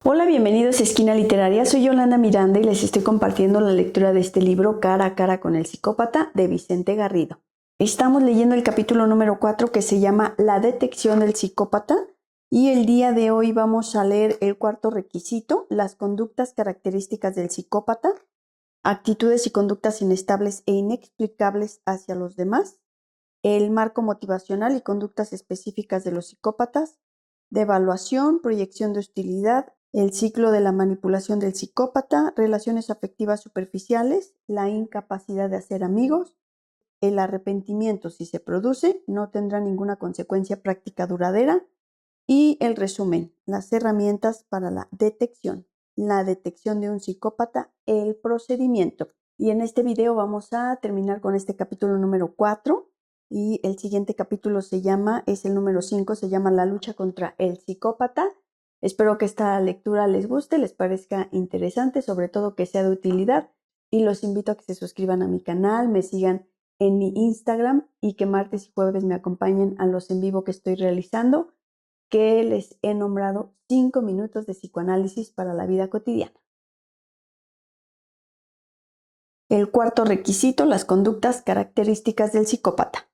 Hola, bienvenidos a Esquina Literaria. Soy Yolanda Miranda y les estoy compartiendo la lectura de este libro Cara a cara con el psicópata de Vicente Garrido. Estamos leyendo el capítulo número 4 que se llama La detección del psicópata y el día de hoy vamos a leer el cuarto requisito, las conductas características del psicópata, actitudes y conductas inestables e inexplicables hacia los demás, el marco motivacional y conductas específicas de los psicópatas, de evaluación, proyección de hostilidad, el ciclo de la manipulación del psicópata, relaciones afectivas superficiales, la incapacidad de hacer amigos, el arrepentimiento si se produce, no tendrá ninguna consecuencia práctica duradera, y el resumen, las herramientas para la detección de un psicópata, el procedimiento. Y en este video vamos a terminar con este capítulo número 4 y el siguiente capítulo es el número 5, se llama La lucha contra el psicópata. Espero que esta lectura les guste, les parezca interesante, sobre todo que sea de utilidad, y los invito a que se suscriban a mi canal, me sigan en mi Instagram y que martes y jueves me acompañen a los en vivo que estoy realizando, que les he nombrado 5 minutos de psicoanálisis para la vida cotidiana. El cuarto requisito, las conductas características del psicópata.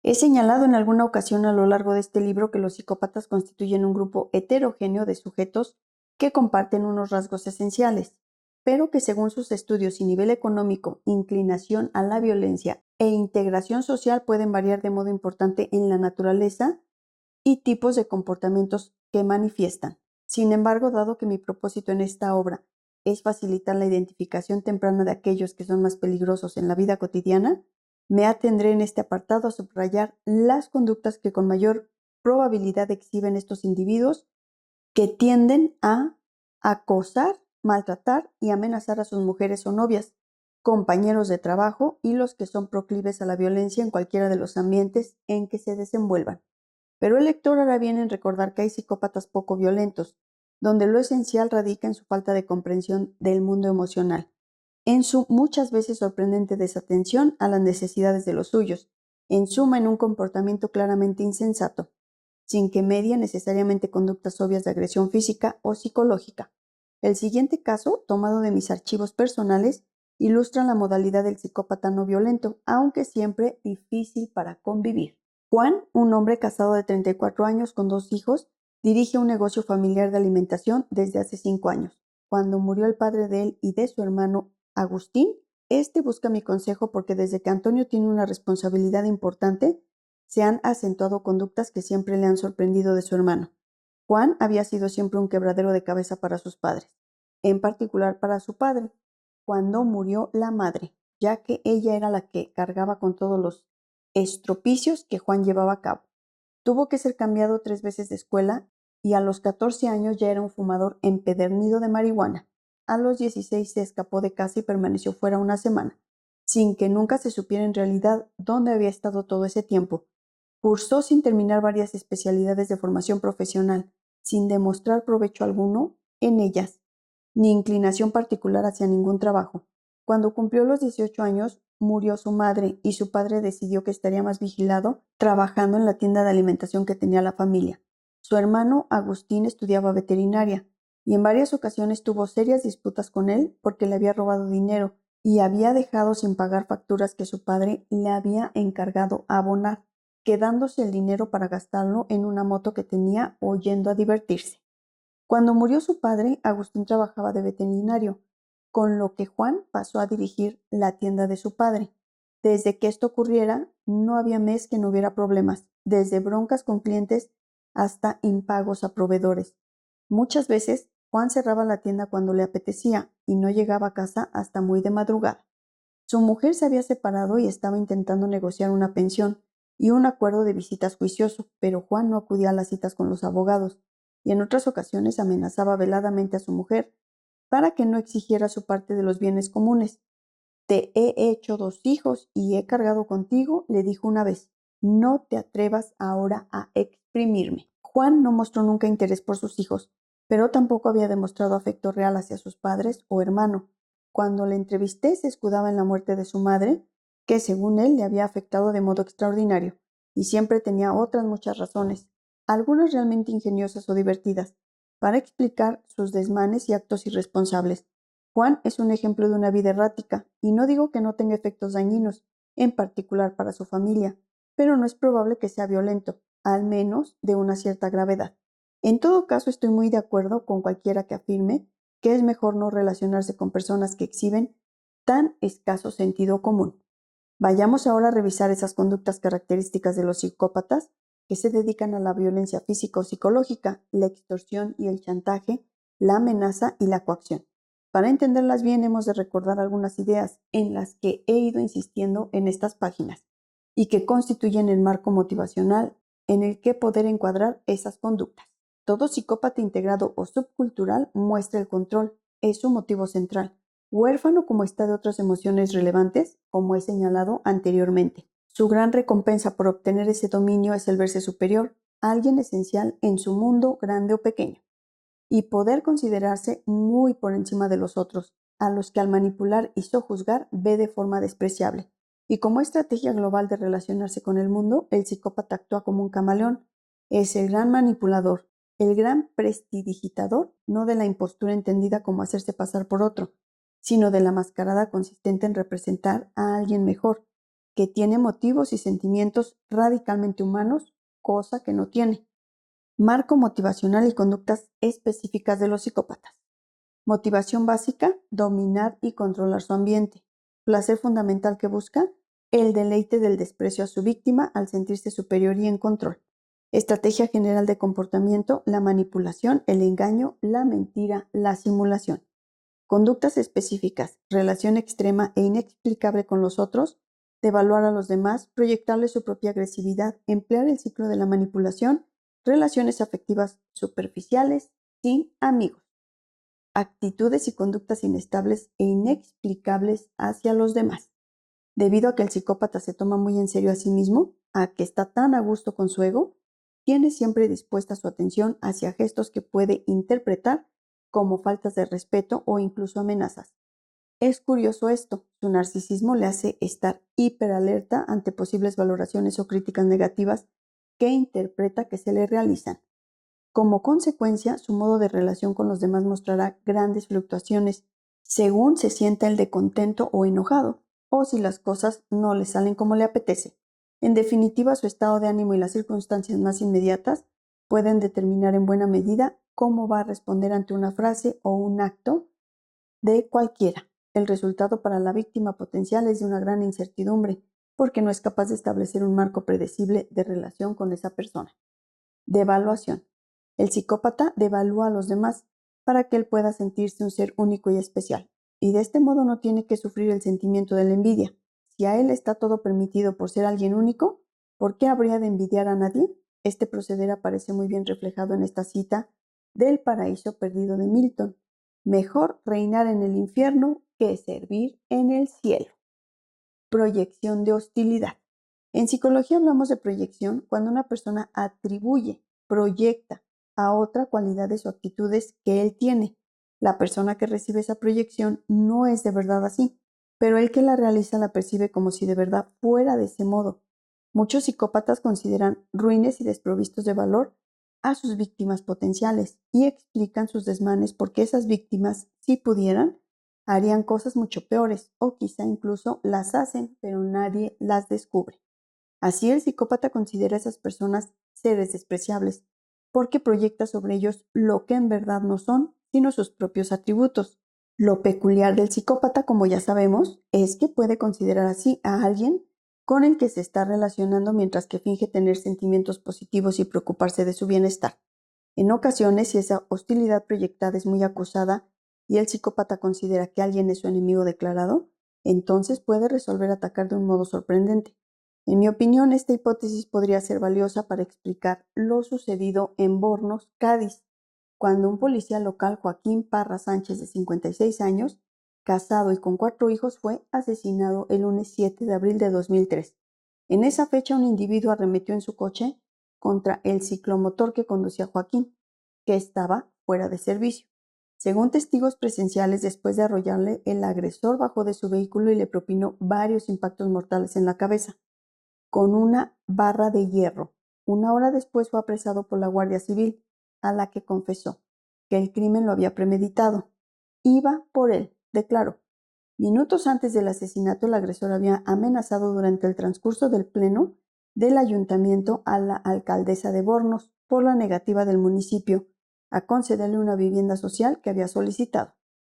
He señalado en alguna ocasión a lo largo de este libro que los psicópatas constituyen un grupo heterogéneo de sujetos que comparten unos rasgos esenciales, pero que según sus estudios y nivel económico, inclinación a la violencia e integración social pueden variar de modo importante en la naturaleza y tipos de comportamientos que manifiestan. Sin embargo, dado que mi propósito en esta obra es facilitar la identificación temprana de aquellos que son más peligrosos en la vida cotidiana, me atendré en este apartado a subrayar las conductas que con mayor probabilidad exhiben estos individuos que tienden a acosar, maltratar y amenazar a sus mujeres o novias, compañeros de trabajo y los que son proclives a la violencia en cualquiera de los ambientes en que se desenvuelvan. Pero el lector hará bien en recordar que hay psicópatas poco violentos, donde lo esencial radica en su falta de comprensión del mundo emocional, en su muchas veces sorprendente desatención a las necesidades de los suyos, en suma en un comportamiento claramente insensato, sin que medie necesariamente conductas obvias de agresión física o psicológica. El siguiente caso, tomado de mis archivos personales, ilustra la modalidad del psicópata no violento, aunque siempre difícil para convivir. Juan, un hombre casado de 34 años con 2 hijos, dirige un negocio familiar de alimentación desde hace 5 años. Cuando murió el padre de él y de su hermano Agustín, este busca mi consejo porque desde que Antonio tiene una responsabilidad importante, se han acentuado conductas que siempre le han sorprendido de su hermano. Juan había sido siempre un quebradero de cabeza para sus padres, en particular para su padre, cuando murió la madre, ya que ella era la que cargaba con todos los estropicios que Juan llevaba a cabo. Tuvo que ser cambiado 3 veces de escuela y a los 14 años ya era un fumador empedernido de marihuana. A los 16 se escapó de casa y permaneció fuera una semana, sin que nunca se supiera en realidad dónde había estado todo ese tiempo. Cursó sin terminar varias especialidades de formación profesional, sin demostrar provecho alguno en ellas, ni inclinación particular hacia ningún trabajo. Cuando cumplió los 18 años, murió su madre y su padre decidió que estaría más vigilado trabajando en la tienda de alimentación que tenía la familia. Su hermano Agustín estudiaba veterinaria y en varias ocasiones tuvo serias disputas con él porque le había robado dinero y había dejado sin pagar facturas que su padre le había encargado abonar, quedándose el dinero para gastarlo en una moto que tenía o yendo a divertirse. Cuando murió su padre, Agustín trabajaba de veterinario, con lo que Juan pasó a dirigir la tienda de su padre. Desde que esto ocurriera, no había mes que no hubiera problemas, desde broncas con clientes hasta impagos a proveedores. Muchas veces, Juan cerraba la tienda cuando le apetecía y no llegaba a casa hasta muy de madrugada. Su mujer se había separado y estaba intentando negociar una pensión y un acuerdo de visitas juicioso, pero Juan no acudía a las citas con los abogados y en otras ocasiones amenazaba veladamente a su mujer para que no exigiera su parte de los bienes comunes. Te he hecho 2 hijos y he cargado contigo, le dijo una vez. No te atrevas ahora a exprimirme. Juan no mostró nunca interés por sus hijos, pero tampoco había demostrado afecto real hacia sus padres o hermano. Cuando le entrevisté se escudaba en la muerte de su madre, que según él le había afectado de modo extraordinario, y siempre tenía otras muchas razones, algunas realmente ingeniosas o divertidas, para explicar sus desmanes y actos irresponsables. Juan es un ejemplo de una vida errática, y no digo que no tenga efectos dañinos, en particular para su familia, pero no es probable que sea violento, al menos de una cierta gravedad. En todo caso, estoy muy de acuerdo con cualquiera que afirme que es mejor no relacionarse con personas que exhiben tan escaso sentido común. Vayamos ahora a revisar esas conductas características de los psicópatas que se dedican a la violencia física o psicológica, la extorsión y el chantaje, la amenaza y la coacción. Para entenderlas bien, hemos de recordar algunas ideas en las que he ido insistiendo en estas páginas y que constituyen el marco motivacional en el que poder encuadrar esas conductas. Todo psicópata integrado o subcultural muestra el control, es su motivo central. Huérfano como está de otras emociones relevantes, como he señalado anteriormente. Su gran recompensa por obtener ese dominio es el verse superior, alguien esencial en su mundo, grande o pequeño, y poder considerarse muy por encima de los otros, a los que al manipular y sojuzgar ve de forma despreciable. Y como estrategia global de relacionarse con el mundo, el psicópata actúa como un camaleón. Es el gran manipulador, el gran prestidigitador, no de la impostura entendida como hacerse pasar por otro, sino de la mascarada consistente en representar a alguien mejor, que tiene motivos y sentimientos radicalmente humanos, cosa que no tiene. Marco motivacional y conductas específicas de los psicópatas. Motivación básica, dominar y controlar su ambiente. Placer fundamental que busca, el deleite del desprecio a su víctima al sentirse superior y en control. Estrategia general de comportamiento, la manipulación, el engaño, la mentira, la simulación. Conductas específicas, relación extrema e inexplicable con los otros, devaluar a los demás, proyectarles su propia agresividad, emplear el ciclo de la manipulación, relaciones afectivas superficiales, sin amigos. Actitudes y conductas inestables e inexplicables hacia los demás. Debido a que el psicópata se toma muy en serio a sí mismo, a que está tan a gusto con su ego, tiene siempre dispuesta su atención hacia gestos que puede interpretar como faltas de respeto o incluso amenazas. Es curioso esto, su narcisismo le hace estar hiperalerta ante posibles valoraciones o críticas negativas que interpreta que se le realizan. Como consecuencia, su modo de relación con los demás mostrará grandes fluctuaciones según se sienta el de contento o enojado, o si las cosas no le salen como le apetece. En definitiva, su estado de ánimo y las circunstancias más inmediatas pueden determinar en buena medida cómo va a responder ante una frase o un acto de cualquiera. El resultado para la víctima potencial es de una gran incertidumbre, porque no es capaz de establecer un marco predecible de relación con esa persona. Devaluación. El psicópata devalúa a los demás para que él pueda sentirse un ser único y especial, y de este modo no tiene que sufrir el sentimiento de la envidia. Si a él está todo permitido por ser alguien único, ¿por qué habría de envidiar a nadie? Este proceder aparece muy bien reflejado en esta cita del paraíso perdido de Milton. Mejor reinar en el infierno que servir en el cielo. Proyección de hostilidad. En psicología hablamos de proyección cuando una persona atribuye, proyecta a otra cualidades o actitudes que él tiene. La persona que recibe esa proyección no es de verdad así, pero el que la realiza la percibe como si de verdad fuera de ese modo. Muchos psicópatas consideran ruines y desprovistos de valor a sus víctimas potenciales y explican sus desmanes porque esas víctimas, si pudieran, harían cosas mucho peores o quizá incluso las hacen, pero nadie las descubre. Así el psicópata considera a esas personas seres despreciables, porque proyecta sobre ellos lo que en verdad no son, sino sus propios atributos. Lo peculiar del psicópata, como ya sabemos, es que puede considerar así a alguien con el que se está relacionando mientras que finge tener sentimientos positivos y preocuparse de su bienestar. En ocasiones, si esa hostilidad proyectada es muy acusada y el psicópata considera que alguien es su enemigo declarado, entonces puede resolver atacar de un modo sorprendente. En mi opinión, esta hipótesis podría ser valiosa para explicar lo sucedido en Bornos, Cádiz, cuando un policía local, Joaquín Parra Sánchez, de 56 años, casado y con 4 hijos, fue asesinado el lunes 7 de abril de 2003. En esa fecha, un individuo arremetió en su coche contra el ciclomotor que conducía Joaquín, que estaba fuera de servicio. Según testigos presenciales, después de arrollarle, el agresor bajó de su vehículo y le propinó varios impactos mortales en la cabeza, con una barra de hierro. Una hora después fue apresado por la Guardia Civil, a la que confesó. que el crimen lo había premeditado. Iba por él, declaró. Minutos antes del asesinato, el agresor había amenazado durante el transcurso del pleno del ayuntamiento a la alcaldesa de Bornos por la negativa del municipio a concederle una vivienda social que había solicitado.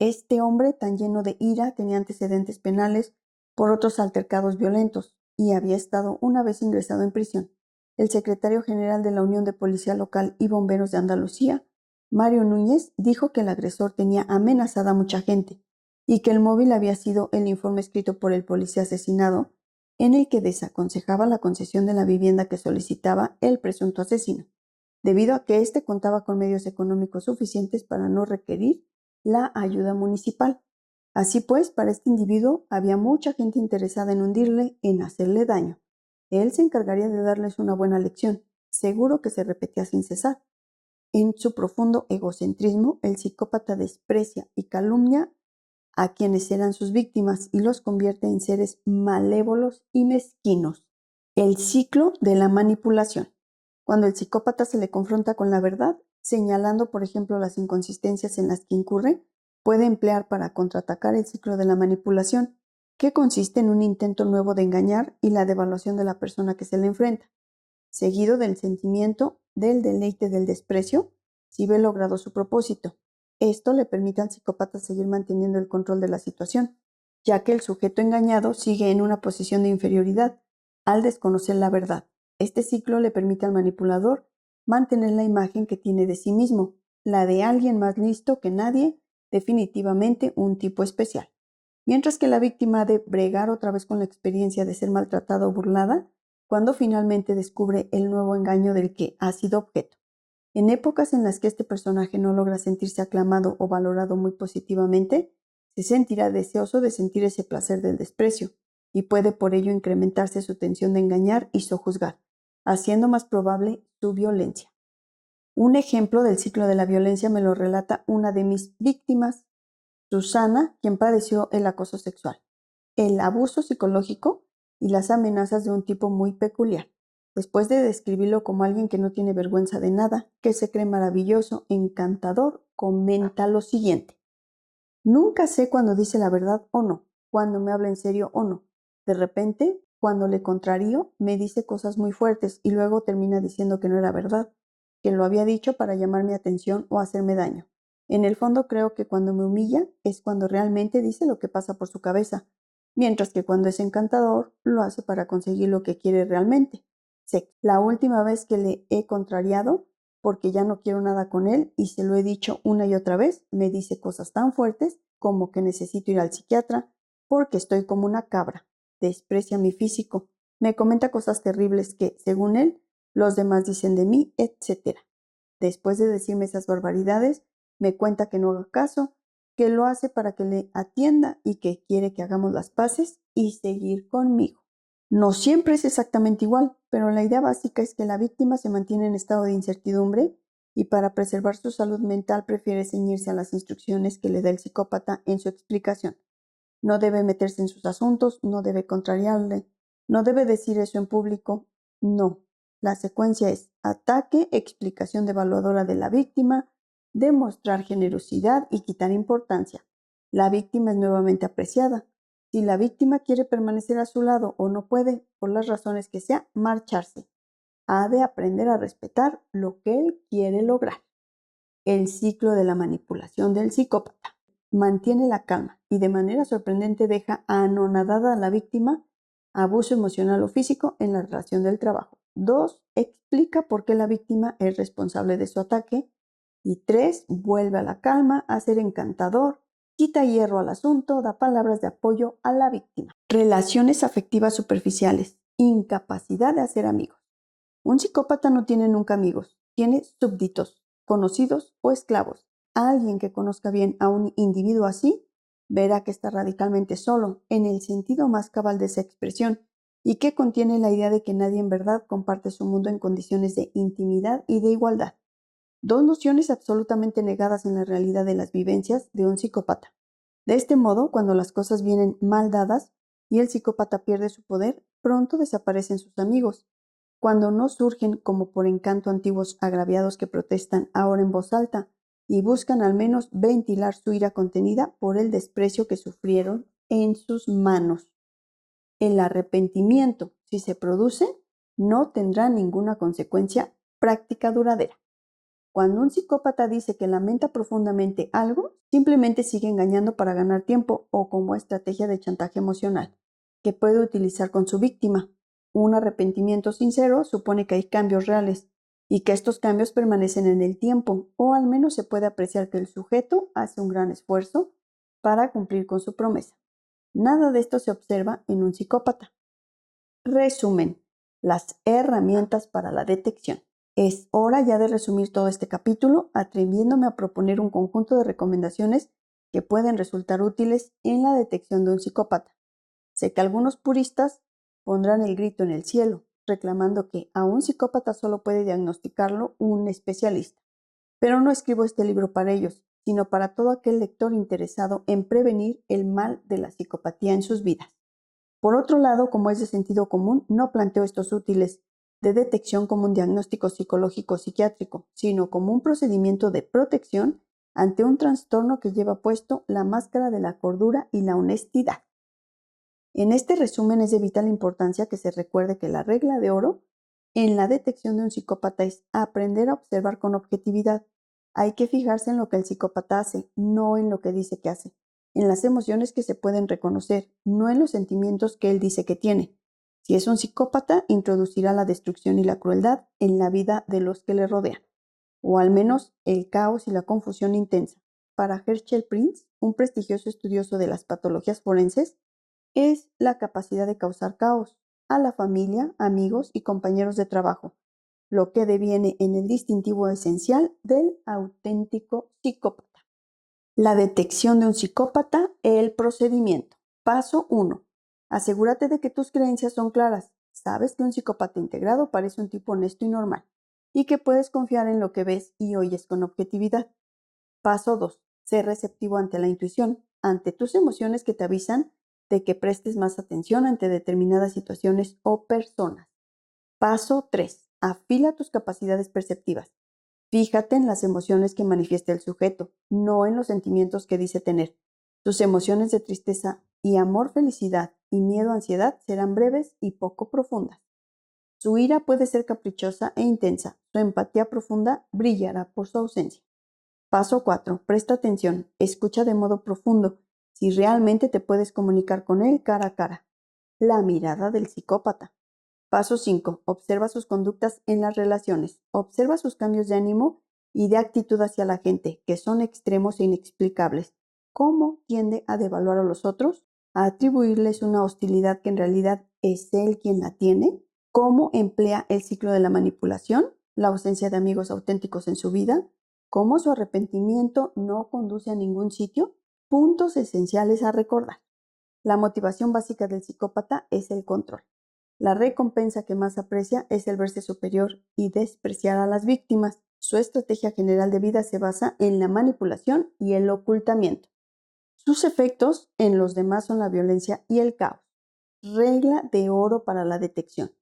Este hombre, tan lleno de ira, tenía antecedentes penales por otros altercados violentos y había estado una vez ingresado en prisión. El secretario general de la Unión de Policía Local y Bomberos de Andalucía, Mario Núñez, dijo que el agresor tenía amenazada a mucha gente y que el móvil había sido el informe escrito por el policía asesinado en el que desaconsejaba la concesión de la vivienda que solicitaba el presunto asesino, debido a que éste contaba con medios económicos suficientes para no requerir la ayuda municipal. Así pues, para este individuo había mucha gente interesada en hundirle, en hacerle daño. Él se encargaría de darles una buena lección, seguro que se repetía sin cesar. En su profundo egocentrismo, el psicópata desprecia y calumnia a quienes eran sus víctimas y los convierte en seres malévolos y mezquinos. El ciclo de la manipulación. Cuando el psicópata se le confronta con la verdad, señalando, por ejemplo, las inconsistencias en las que incurre, puede emplear para contraatacar el ciclo de la manipulación, que consiste en un intento nuevo de engañar y la devaluación de la persona que se le enfrenta, seguido del sentimiento del deleite del desprecio, si ve logrado su propósito. Esto le permite al psicópata seguir manteniendo el control de la situación, ya que el sujeto engañado sigue en una posición de inferioridad al desconocer la verdad. Este ciclo le permite al manipulador mantener la imagen que tiene de sí mismo, la de alguien más listo que nadie, definitivamente un tipo especial. Mientras que la víctima ha de bregar otra vez con la experiencia de ser maltratada o burlada, cuando finalmente descubre el nuevo engaño del que ha sido objeto. En épocas en las que este personaje no logra sentirse aclamado o valorado muy positivamente, se sentirá deseoso de sentir ese placer del desprecio y puede por ello incrementarse su tensión de engañar y sojuzgar, haciendo más probable su violencia. Un ejemplo del ciclo de la violencia me lo relata una de mis víctimas, Susana, quien padeció el acoso sexual, el abuso psicológico y las amenazas de un tipo muy peculiar. Después de describirlo como alguien que no tiene vergüenza de nada, que se cree maravilloso, encantador, comenta lo siguiente. Nunca sé cuando dice la verdad o no, cuando me habla en serio o no. De repente, cuando le contrarío, me dice cosas muy fuertes y luego termina diciendo que no era verdad, que lo había dicho para llamar mi atención o hacerme daño. En el fondo creo que cuando me humilla es cuando realmente dice lo que pasa por su cabeza, mientras que cuando es encantador lo hace para conseguir lo que quiere realmente. Sé, la última vez que le he contrariado, porque ya no quiero nada con él y se lo he dicho una y otra vez, me dice cosas tan fuertes como que necesito ir al psiquiatra porque estoy como una cabra, desprecia mi físico, me comenta cosas terribles que, según él, los demás dicen de mí, etc. Después de decirme esas barbaridades, me cuenta que no haga caso, que lo hace para que le atienda y que quiere que hagamos las paces y seguir conmigo. No siempre es exactamente igual, pero la idea básica es que la víctima se mantiene en estado de incertidumbre y para preservar su salud mental prefiere ceñirse a las instrucciones que le da el psicópata en su explicación. No debe meterse en sus asuntos, no debe contrariarle, no debe decir eso en público, no. La secuencia es ataque, explicación devaluadora de la víctima, demostrar generosidad y quitar importancia. La víctima es nuevamente apreciada. Si la víctima quiere permanecer a su lado o no puede, por las razones que sea, marcharse. Ha de aprender a respetar lo que él quiere lograr. El ciclo de la manipulación del psicópata. Mantiene la calma y de manera sorprendente deja anonadada a la víctima, abuso emocional o físico en la relación del trabajo. 2. Explica por qué la víctima es responsable de su ataque. Y 3. Vuelve a la calma, a ser encantador, quita hierro al asunto, da palabras de apoyo a la víctima. Relaciones afectivas superficiales. Incapacidad de hacer amigos. Un psicópata no tiene nunca amigos, tiene súbditos, conocidos o esclavos. Alguien que conozca bien a un individuo así verá que está radicalmente solo, en el sentido más cabal de esa expresión, y que contiene la idea de que nadie en verdad comparte su mundo en condiciones de intimidad y de igualdad. Dos nociones absolutamente negadas en la realidad de las vivencias de un psicópata. De este modo, cuando las cosas vienen mal dadas y el psicópata pierde su poder, pronto desaparecen sus amigos. Cuando no surgen como por encanto antiguos agraviados que protestan ahora en voz alta, y buscan al menos ventilar su ira contenida por el desprecio que sufrieron en sus manos. El arrepentimiento, si se produce, no tendrá ninguna consecuencia práctica duradera. Cuando un psicópata dice que lamenta profundamente algo, simplemente sigue engañando para ganar tiempo o como estrategia de chantaje emocional, que puede utilizar con su víctima. Un arrepentimiento sincero supone que hay cambios reales y que estos cambios permanecen en el tiempo, o al menos se puede apreciar que el sujeto hace un gran esfuerzo para cumplir con su promesa. Nada de esto se observa en un psicópata. Resumen: las herramientas para la detección. Es hora ya de resumir todo este capítulo, atreviéndome a proponer un conjunto de recomendaciones que pueden resultar útiles en la detección de un psicópata. Sé que algunos puristas pondrán el grito en el cielo, reclamando que a un psicópata solo puede diagnosticarlo un especialista. Pero no escribo este libro para ellos, sino para todo aquel lector interesado en prevenir el mal de la psicopatía en sus vidas. Por otro lado, como es de sentido común, no planteo estos útiles de detección como un diagnóstico psicológico psiquiátrico, sino como un procedimiento de protección ante un trastorno que lleva puesto la máscara de la cordura y la honestidad. En este resumen es de vital importancia que se recuerde que la regla de oro en la detección de un psicópata es aprender a observar con objetividad. Hay que fijarse en lo que el psicópata hace, no en lo que dice que hace, en las emociones que se pueden reconocer, no en los sentimientos que él dice que tiene. Si es un psicópata, introducirá la destrucción y la crueldad en la vida de los que le rodean, o al menos el caos y la confusión intensa. Para Herschel Prince, un prestigioso estudioso de las patologías forenses, es la capacidad de causar caos a la familia, amigos y compañeros de trabajo, lo que deviene en el distintivo esencial del auténtico psicópata. La detección de un psicópata, el procedimiento. Paso 1. Asegúrate de que tus creencias son claras. Sabes que un psicópata integrado parece un tipo honesto y normal, y que puedes confiar en lo que ves y oyes con objetividad. Paso 2. Sé receptivo ante la intuición, ante tus emociones que te avisan de que prestes más atención ante determinadas situaciones o personas. Paso 3. Afila tus capacidades perceptivas. Fíjate en las emociones que manifiesta el sujeto, no en los sentimientos que dice tener. Tus emociones de tristeza y amor, felicidad y miedo, ansiedad serán breves y poco profundas. Su ira puede ser caprichosa e intensa. Su empatía profunda brillará por su ausencia. Paso 4. Presta atención. Escucha de modo profundo si realmente te puedes comunicar con él cara a cara. La mirada del psicópata. Paso 5. Observa sus conductas en las relaciones. Observa sus cambios de ánimo y de actitud hacia la gente, que son extremos e inexplicables. ¿Cómo tiende a devaluar a los otros? ¿A atribuirles una hostilidad que en realidad es él quien la tiene? ¿Cómo emplea el ciclo de la manipulación? ¿La ausencia de amigos auténticos en su vida? ¿Cómo su arrepentimiento no conduce a ningún sitio? Puntos esenciales a recordar. La motivación básica del psicópata es el control. La recompensa que más aprecia es el verse superior y despreciar a las víctimas. Su estrategia general de vida se basa en la manipulación y el ocultamiento. Sus efectos en los demás son la violencia y el caos. Regla de oro para la detección.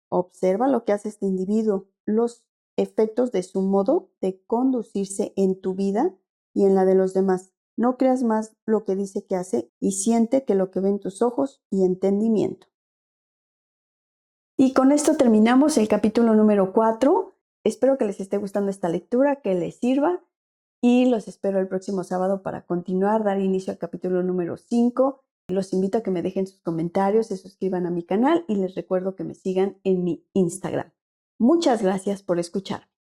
Observa lo que hace este individuo, los efectos de su modo de conducirse en tu vida y en la de los demás. No creas más lo que dice que hace y siente que lo que ven tus ojos y entendimiento. Y con esto terminamos el capítulo número 4. Espero que les esté gustando esta lectura, que les sirva y los espero el próximo sábado para continuar, dar inicio al capítulo número 5. Los invito a que me dejen sus comentarios, se suscriban a mi canal y les recuerdo que me sigan en mi Instagram. Muchas gracias por escuchar.